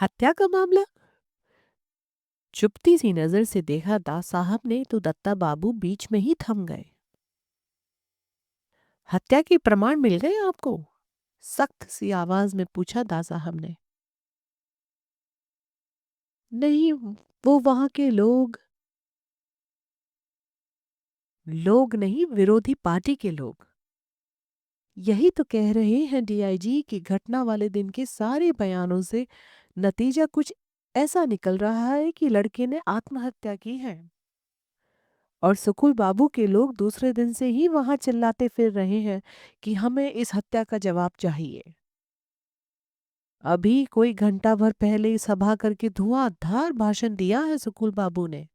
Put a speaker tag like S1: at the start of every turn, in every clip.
S1: हत्या का मामला? चुपती सी नजर से देखा दास साहब ने तो दत्ता बाबू बीच में ही थम गए। हत्या के प्रमाण मिल गए आपको? सख्त सी आवाज में पूछा दास साहब ने। नहीं, वो वहां के लोग। लोग नहीं, विरोधी पार्टी के लोग। यही तो कह रहे हैं डीआईजी कि घटना वाले दिन के सारे बयानों से नतीजा कुछ ऐसा निकल रहा है कि लड़के ने आत्महत्या की है। और सुकुल बाबू के लोग दूसरे दिन से ही वहां चिल्लाते फिर रहे हैं कि हमें इस हत्या का जवाब चाहिए। अभी कोई घंटा भर पहले सभा करके धुआंधार भाषण दिया है सुकुल बाबू ने।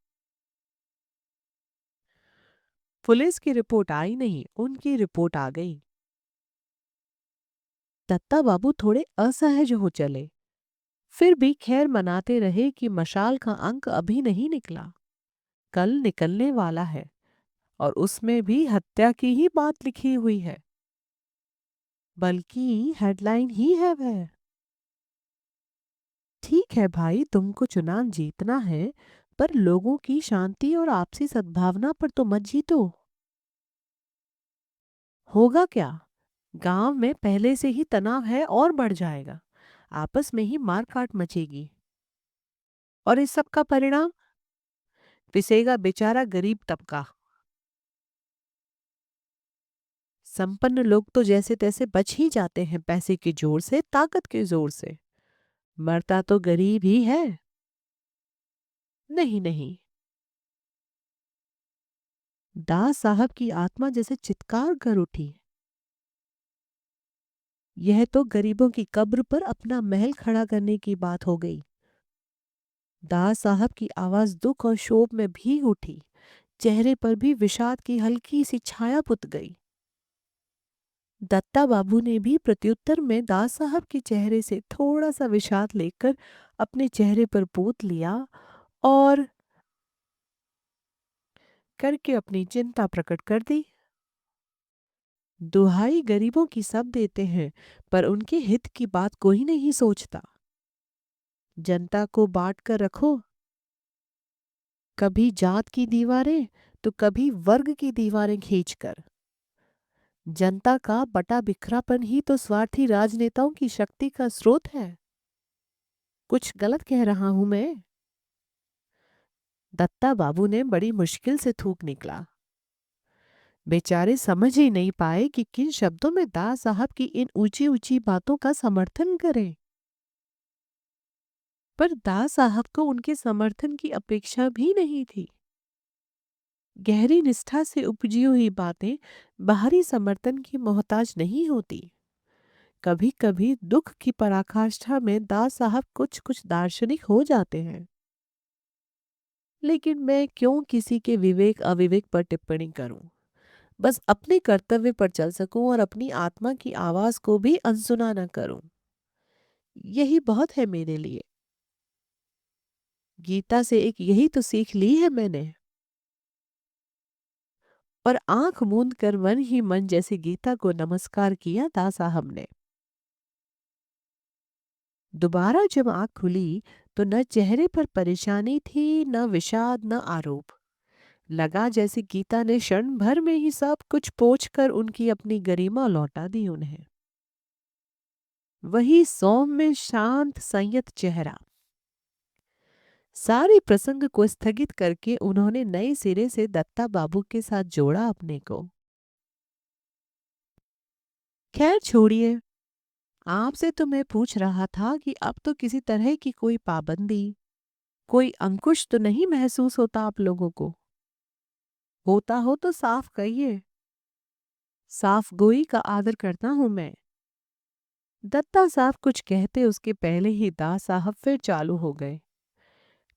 S1: पुलिस की रिपोर्ट आई नहीं, उनकी रिपोर्ट आ गई। दत्ता बाबू थोड़े असहज हो चले, फिर भी खैर मनाते रहे कि मशाल का अंक अभी नहीं निकला, कल निकलने वाला है और उसमें भी हत्या की ही बात लिखी हुई है, बल्कि हेडलाइन ही है वह। ठीक है भाई, तुमको चुनाव जीतना है, पर लोगों की शांति और आपसी सद्भावना पर तो मत जीतो। होगा क्या? गांव में पहले से ही तनाव है और बढ़ जाएगा। आपस में ही मार काट मचेगी। और इस सब का परिणाम? पिसेगा बेचारा गरीब तबका। संपन्न लोग तो जैसे तैसे बच ही जाते हैं, पैसे के जोर से, ताकत के जोर से। मरता तो गरीब ही है। नहीं नहीं। दास साहब की आत्मा जैसे चित्कार कर उठी। यह तो गरीबों की कब्र पर अपना महल खड़ा करने की बात हो गई। दास साहब की आवाज दुख और शोक में भीग उठी। चेहरे पर भी विषाद की हल्की सी छाया पुत गई। दत्ता बाबू ने भी प्रत्युत्तर में दास साहब के चेहरे से थोड़ा सा विषाद लेकर अपने चेहरे पर पोत लिया और करके अपनी चिंता प्रकट कर दी। दुहाई गरीबों की सब देते हैं, पर उनके हित की बात कोई नहीं सोचता। जनता को बांट कर रखो, कभी जात की दीवारें तो कभी वर्ग की दीवारें खींचकर। जनता का बटा बिखरापन ही तो स्वार्थी राजनेताओं की शक्ति का स्रोत है। कुछ गलत कह रहा हूं मैं? दत्ता बाबू ने बड़ी मुश्किल से थूक निकला। बेचारे समझ ही नहीं पाए कि किन शब्दों में दास साहब की इन ऊंची ऊंची बातों का समर्थन करें। पर दास साहब को उनके समर्थन की अपेक्षा भी नहीं थी। गहरी निष्ठा से उपजी हुई बातें बाहरी समर्थन की मोहताज नहीं होती। कभी कभी दुख की पराकाष्ठा में दास साहब कुछ कुछ दार्शनिक हो जाते हैं। लेकिन मैं क्यों किसी के विवेक अविवेक पर टिप्पणी करूं? बस अपने कर्तव्य पर चल सकूं और अपनी आत्मा की आवाज को भी अनसुना न करूं। यही बहुत है मेरे लिए। गीता से एक यही तो सीख ली है मैंने। और आंख मूंद कर मन ही मन जैसे गीता को नमस्कार किया दास साहब ने। दोबारा जब आंख खुली तो न चेहरे पर परेशानी थी, न विषाद, न आरोप। लगा जैसे गीता ने क्षण भर में ही सब कुछ पोंछ कर उनकी अपनी गरिमा लौटा दी उन्हें। वही सौम्य शांत संयत चेहरा। सारे प्रसंग को स्थगित करके उन्होंने नए सिरे से दत्ता बाबू के साथ जोड़ा अपने को। खैर छोड़िए, आपसे तो मैं पूछ रहा था कि अब तो किसी तरह की कोई पाबंदी, कोई अंकुश तो नहीं महसूस होता आप लोगों को? होता हो तो साफ कहिए। साफ गोई का आदर करता हूं मैं। दत्ता साहब कुछ कहते उसके पहले ही दास साहब फिर चालू हो गए।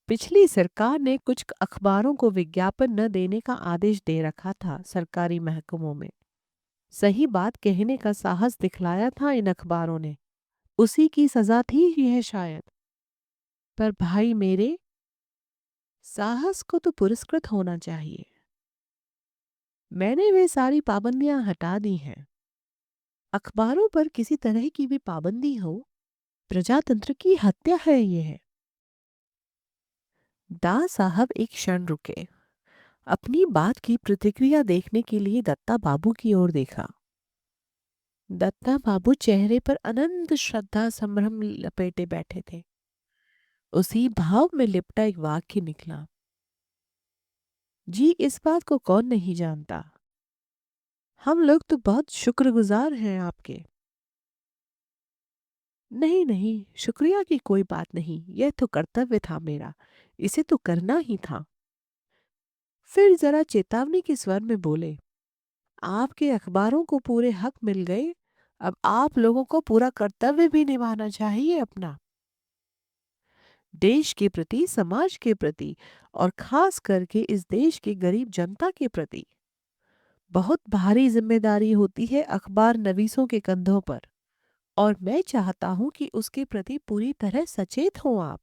S1: पिछली सरकार ने कुछ अखबारों को विज्ञापन न देने का आदेश दे रखा था सरकारी महकमों में। सही बात कहने का साहस दिखलाया था इन अखबारों ने। उसी की सजा थी यह शायद। पर भाई मेरे, साहस को तो पुरस्कृत होना चाहिए। मैंने वे सारी पाबंदियां हटा दी हैं। अखबारों पर किसी तरह की भी पाबंदी हो प्रजातंत्र की हत्या है ये। दास साहब एक क्षण रुके। अपनी बात की प्रतिक्रिया देखने के लिए दत्ता बाबू की ओर देखा। दत्ता बाबू चेहरे पर अनंत श्रद्धा संभ्रम लपेटे बैठे थे। उसी भाव में लिपटा एक वाक्य निकला। जी, इस बात को कौन नहीं जानता। हम लोग तो बहुत शुक्रगुजार हैं आपके। नहीं नहीं, शुक्रिया की कोई बात नहीं, यह तो कर्तव्य था मेरा, इसे तो करना ही था। फिर जरा चेतावनी के स्वर में बोले, आपके अखबारों को पूरे हक मिल गए, अब आप लोगों को पूरा कर्तव्य भी निभाना चाहिए अपना, देश के प्रति, समाज के प्रति, और खास करके इस देश की गरीब जनता के प्रति। बहुत भारी जिम्मेदारी होती है अखबार नवीसों के कंधों पर, और मैं चाहता हूं कि उसके प्रति पूरी तरह सचेत हो आप।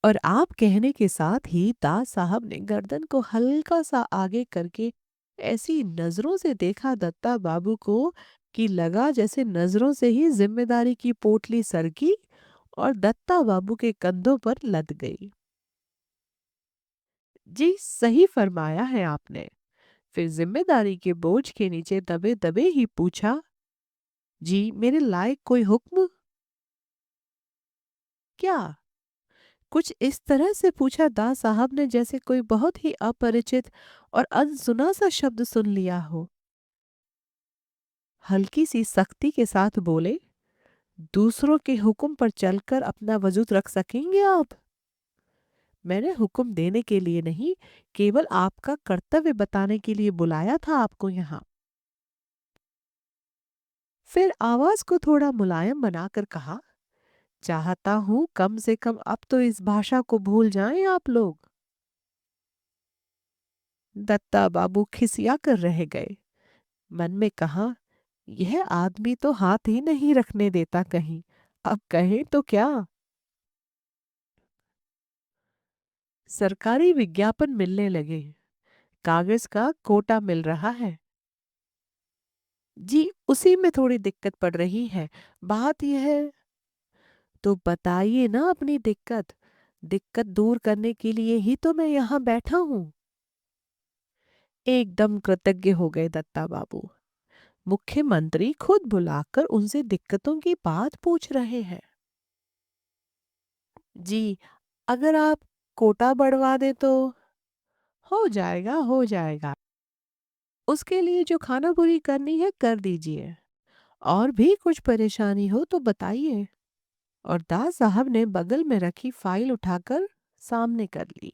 S1: और आप कहने के साथ ही दास साहब ने गर्दन को हल्का सा आगे करके ऐसी नजरों से देखा दत्ता बाबू को कि लगा जैसे नजरों से ही जिम्मेदारी की पोटली सरकी और दत्ता बाबू के कंधों पर लद गई। जी, सही फरमाया है आपने। फिर जिम्मेदारी के बोझ के नीचे दबे दबे ही पूछा, जी मेरे लायक कोई हुक्म? क्या? कुछ इस तरह से पूछा दास साहब ने जैसे कोई बहुत ही अपरिचित और अनसुना सा शब्द सुन लिया हो। हल्की सी सख्ती के साथ बोले, दूसरों के हुक्म पर चलकर अपना वजूद रख सकेंगे आप? मैंने हुक्म देने के लिए नहीं, केवल आपका कर्तव्य बताने के लिए बुलाया था आपको यहाँ। फिर आवाज को थोड़ा मुलायम बनाकर कहा, चाहता हूं कम से कम अब तो इस भाषा को भूल जाएं आप लोग। दत्ता बाबू खिसिया कर रह गए। मन में कहा, यह आदमी तो हाथ ही नहीं रखने देता कहीं, अब कहे तो क्या। सरकारी विज्ञापन मिलने लगे, कागज का कोटा मिल रहा है। जी, उसी में थोड़ी दिक्कत पड़ रही है। बात यह है। तो बताइए ना अपनी दिक्कत, दिक्कत दूर करने के लिए ही तो मैं यहाँ बैठा हूँ। एकदम कृतज्ञ हो गए दत्ता बाबू। मुख्यमंत्री खुद बुलाकर उनसे दिक्कतों की बात पूछ रहे हैं। जी, अगर आप कोटा बढ़वा दें तो हो जाएगा, हो जाएगा। उसके लिए जो खाना पूरी करनी है कर दीजिए। और भी कुछ परेशानी हो तो बताइए। और दास साहब ने बगल में रखी फाइल उठाकर सामने कर ली।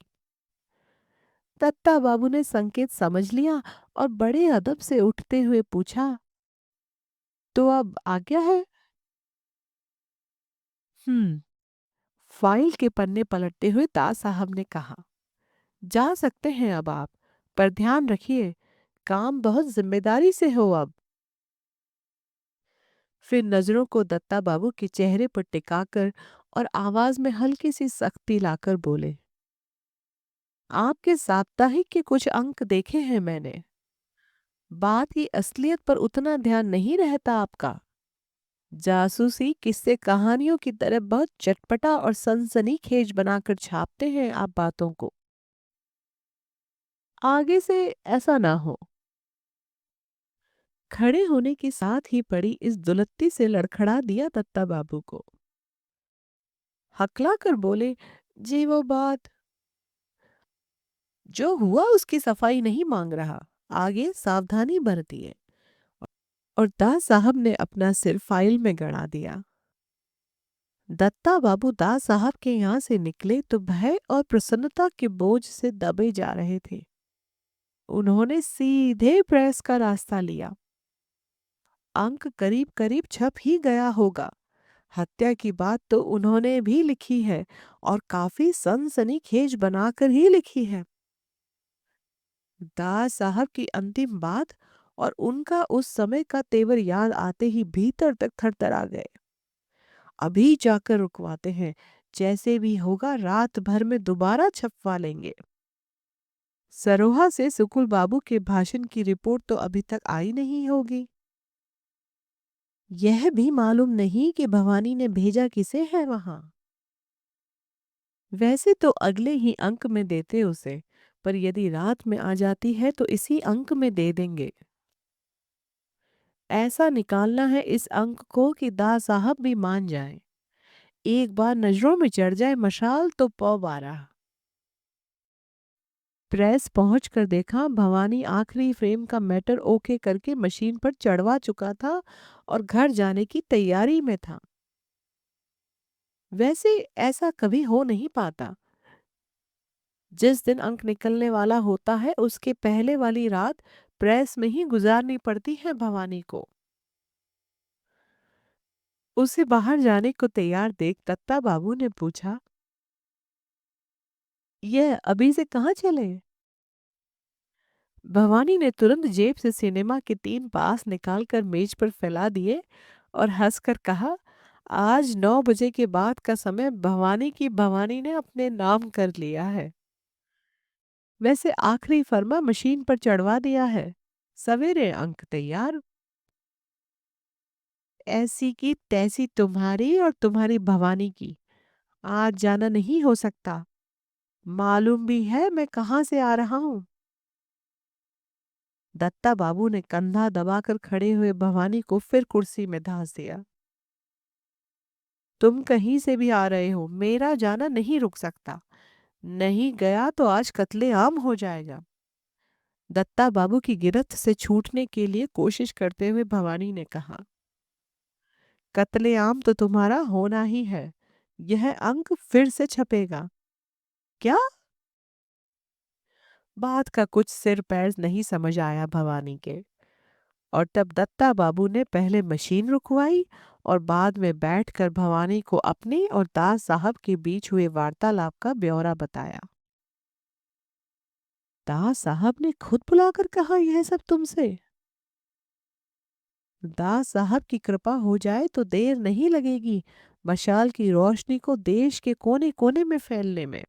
S1: दत्ता बाबू ने संकेत समझ लिया और बड़े अदब से उठते हुए पूछा, तो अब आज्ञा है? हम्म। फाइल के पन्ने पलटते हुए दास साहब ने कहा, जा सकते हैं अब आप, पर ध्यान रखिए काम बहुत जिम्मेदारी से हो अब। फिर नजरों को दत्ता बाबू के चेहरे पर टिकाकर और आवाज में हल्की सी सख्ती लाकर बोले, आपके साप्ताहिक के कुछ अंक देखे हैं मैंने। बात की असलियत पर उतना ध्यान नहीं रहता आपका। जासूसी किस्से कहानियों की तरह बहुत चटपटा और सनसनीखेज बनाकर छापते हैं आप बातों को। आगे से ऐसा ना हो। खड़े होने के साथ ही पड़ी इस दुलत्ती से लड़खड़ा दिया दत्ता बाबू को। हकला कर बोले, जी वो बात जो हुआ उसकी सफाई नहीं मांग रहा, आगे सावधानी बरतिए। और दास साहब ने अपना सिर फाइल में गड़ा दिया। दत्ता बाबू दास साहब के यहाँ से निकले तो भय और प्रसन्नता के बोझ से दबे जा रहे थे। उन्होंने सीधे प्रेस का रास्ता लिया। अंक करीब करीब छप ही गया होगा। हत्या की बात तो उन्होंने भी लिखी है, और काफी सनसनीखेज बनाकर ही लिखी है। दास साहब की अंतिम बात और उनका उस समय का तेवर याद आते ही भीतर तक थरथरा गए। अभी जाकर रुकवाते हैं, जैसे भी होगा रात भर में दोबारा छपवा लेंगे। सरोहा से सुकुल बाबू के भाषण की रिपोर्ट तो अभी तक आई नहीं होगी। यह भी मालूम नहीं कि भवानी ने भेजा किसे है वहां। वैसे तो अगले ही अंक में देते उसे, पर यदि रात में आ जाती है तो इसी अंक में दे देंगे। ऐसा निकालना है इस अंक को कि दा साहब भी मान जाए। एक बार नजरों में चढ़ जाए मशाल तो पौ बारह। प्रेस पहुंच कर देखा, भवानी आखिरी फ्रेम का मैटर ओके करके मशीन पर चढ़वा चुका था और घर जाने की तैयारी में था। वैसे ऐसा कभी हो नहीं पाता। जिस दिन अंक निकलने वाला होता है उसके पहले वाली रात प्रेस में ही गुजारनी पड़ती है भवानी को। उसे बाहर जाने को तैयार देख दत्ता बाबू ने पूछा, यह अभी से कहाँ चले? भवानी ने तुरंत जेब से सिनेमा के 3 पास निकालकर मेज पर फैला दिए और हंसकर कहा, आज 9 बजे के बाद का समय भवानी की भवानी ने अपने नाम कर लिया है। वैसे आखिरी फर्मा मशीन पर चढ़वा दिया है। सवेरे अंक तैयार। ऐसी की तैसी तुम्हारी और तुम्हारी भवानी की। आज जाना नहीं हो सकता। मालूम भी है मैं कहाँ से आ रहा हूँ। दत्ता बाबू ने कंधा दबाकर खड़े हुए भवानी को फिर कुर्सी में धंस दिया। तुम कहीं से भी आ रहे हो, मेरा जाना नहीं रुक सकता। नहीं गया तो आज कत्लेआम हो जाएगा। दत्ता बाबू की गिरफ्त से छूटने के लिए कोशिश करते हुए भवानी ने कहा, कत्लेआम तो तुम्हारा होना ही है। यह अंक फिर से छपेगा। क्या? बात का कुछ सिर पैर नहीं समझ आया भवानी के। और तब दत्ता बाबू ने पहले मशीन रुकवाई और बाद में बैठकर भवानी को अपने और दास साहब के बीच हुए वार्तालाप का ब्यौरा बताया। दास साहब ने खुद बुलाकर कहा यह सब तुमसे? दास साहब की कृपा हो जाए तो देर नहीं लगेगी मशाल की रोशनी को देश के कोने कोने में फैलने में।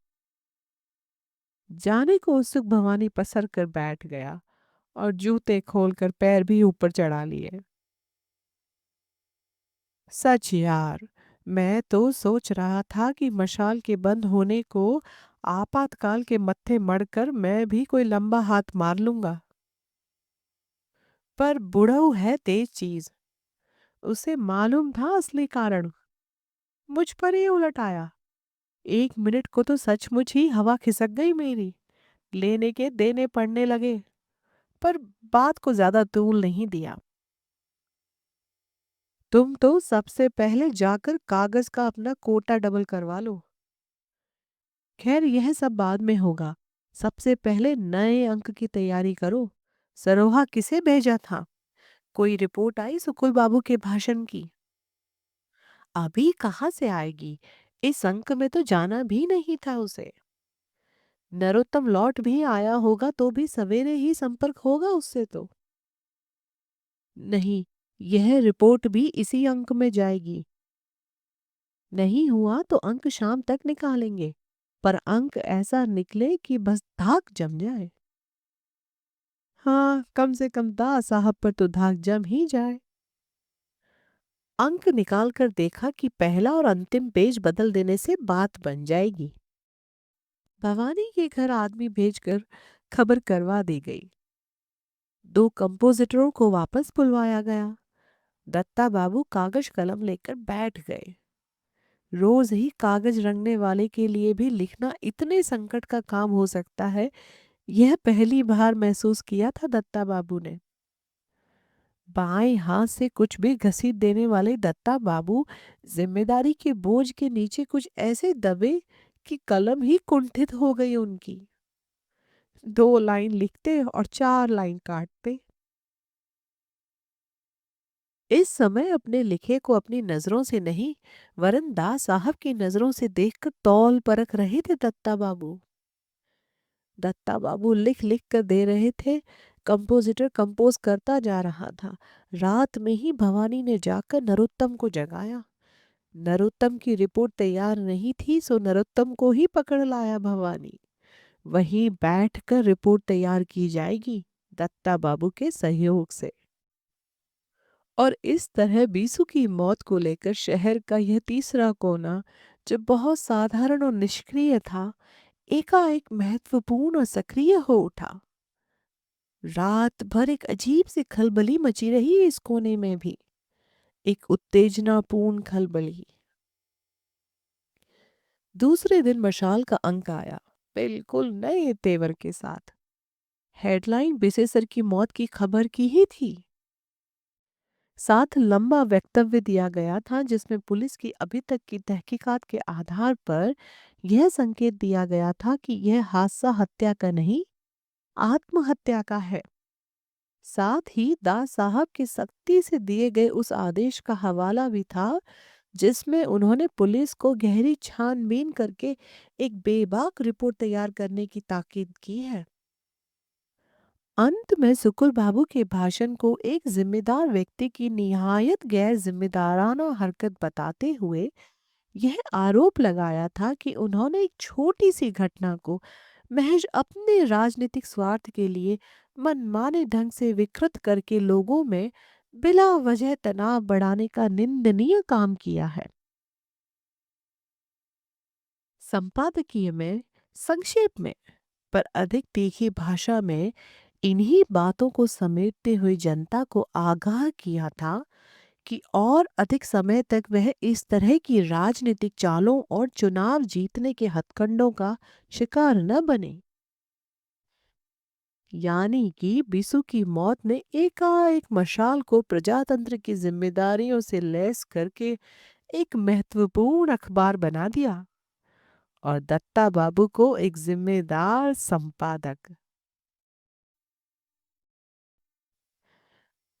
S1: जाने को उत्सुक भवानी पसर कर बैठ गया और जूते खोलकर पैर भी ऊपर चढ़ा लिए। सच यार, मैं तो सोच रहा था कि मशाल के बंद होने को आपातकाल के मत्थे मड़कर मैं भी कोई लंबा हाथ मार लूंगा। पर बुढ़ऊ है तेज चीज। उसे मालूम था असली कारण। मुझ पर ही उलट आया। 1 मिनट को तो सचमुच ही हवा खिसक गई मेरी। लेने के देने पड़ने लगे। पर बात को ज्यादा तूल नहीं दिया। तुम तो सबसे पहले जाकर कागज का अपना कोटा डबल करवा लो। खैर यह सब बाद में होगा। सबसे पहले नए अंक की तैयारी करो। सरोहा किसे भेजा था? कोई रिपोर्ट आई सुकुल बाबू के भाषण की? अभी कहाँ से आएगी? इस अंक में तो जाना भी नहीं था उसे। नरोत्तम लौट भी आया होगा तो भी सवेरे ही संपर्क होगा उससे तो। नहीं, यह रिपोर्ट भी इसी अंक में जाएगी। नहीं हुआ तो अंक शाम तक निकालेंगे। पर अंक ऐसा निकले कि बस धाक जम जाए। हाँ, कम से कम दा साहब पर तो धाक जम ही जाए। अंक निकाल कर देखा कि पहला और अंतिम पेज बदल देने से बात बन जाएगी। भवानी के घर आदमी भेजकर खबर करवा दी गई। 2 कंपोजिटरों को वापस बुलवाया गया। दत्ता बाबू कागज कलम लेकर बैठ गए। रोज ही कागज रंगने वाले के लिए भी लिखना इतने संकट का काम हो सकता है, यह पहली बार महसूस किया था दत्ता बाबू ने। बाएं हाथ से कुछ भी घसीट देने वाले दत्ता बाबू जिम्मेदारी के बोझ के नीचे कुछ ऐसे दबे कि कलम ही कुंठित हो गई उनकी। 2 लाइन लिखते और 4 लाइन काटते। इस समय अपने लिखे को अपनी नजरों से नहीं वरन दास साहब की नजरों से देखकर तौल परख रहे थे दत्ता बाबू। दत्ता बाबू लिख लिख कर दे रहे थे। कंपोजिटर कंपोज करता जा रहा था। रात में ही भवानी ने जाकर नरोत्तम को जगाया। नरोत्तम की रिपोर्ट तैयार नहीं थी सो नरोत्तम को ही पकड़ लाया भवानी। वहीं बैठकर रिपोर्ट तैयार की जाएगी दत्ता बाबू के सहयोग से। और इस तरह बीसू की मौत को लेकर शहर का यह तीसरा कोना, जो बहुत साधारण और निष्क्रिय था, एकाएक महत्वपूर्ण और सक्रिय हो उठा। रात भर एक अजीब सी खलबली मची रही इस कोने में भी, एक उत्तेजनापूर्ण खलबली। दूसरे दिन मशाल का अंक आया, बिल्कुल नए तेवर के साथ। हेडलाइन बिसेसर की मौत की खबर की ही थी। साथ लंबा वक्तव्य दिया गया था जिसमें पुलिस की अभी तक की तहकीकात के आधार पर यह संकेत दिया गया था कि यह हादसा हत्या का नहीं, आत्महत्या का है। साथ ही दास साहब के सख्ती से दिए गए उस आदेश का हवाला भी था जिसमें उन्होंने पुलिस को गहरी छानबीन करके एक बेबाक रिपोर्ट तैयार करने की ताकीद की है। अंत में सुकुल बाबू के भाषण को एक जिम्मेदार व्यक्ति की निहायत गैर जिम्मेदाराना हरकत बताते हुए यह आरोप लगाया था कि उन्होंने एक छोटी सी घटना को महज अपने राजनीतिक स्वार्थ के लिए मनमाने ढंग से विकृत करके लोगों में बिला वजह तनाव बढ़ाने का निंदनीय काम किया है। संपादकीय में संक्षेप में पर अधिक तीखी भाषा में इन्हीं बातों को समेटते हुए जनता को आगाह किया था कि और अधिक समय तक वह इस तरह की राजनीतिक चालों और चुनाव जीतने के हथकंडों का शिकार न बने। यानी कि बिसु की मौत ने एकाएक मशाल को प्रजातंत्र की जिम्मेदारियों से लैस करके एक महत्वपूर्ण अखबार बना दिया और दत्ता बाबू को एक जिम्मेदार संपादक।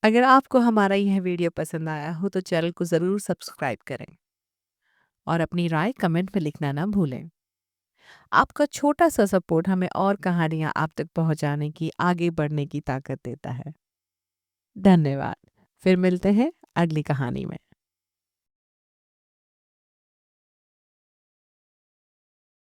S1: अगर आपको हमारा यह वीडियो पसंद आया हो तो चैनल को ज़रूर सब्सक्राइब करें और अपनी राय कमेंट में लिखना ना भूलें। आपका छोटा सा सपोर्ट हमें और कहानियाँ आप तक पहुँचाने की, आगे बढ़ने की ताकत देता है। धन्यवाद। फिर मिलते हैं अगली कहानी में।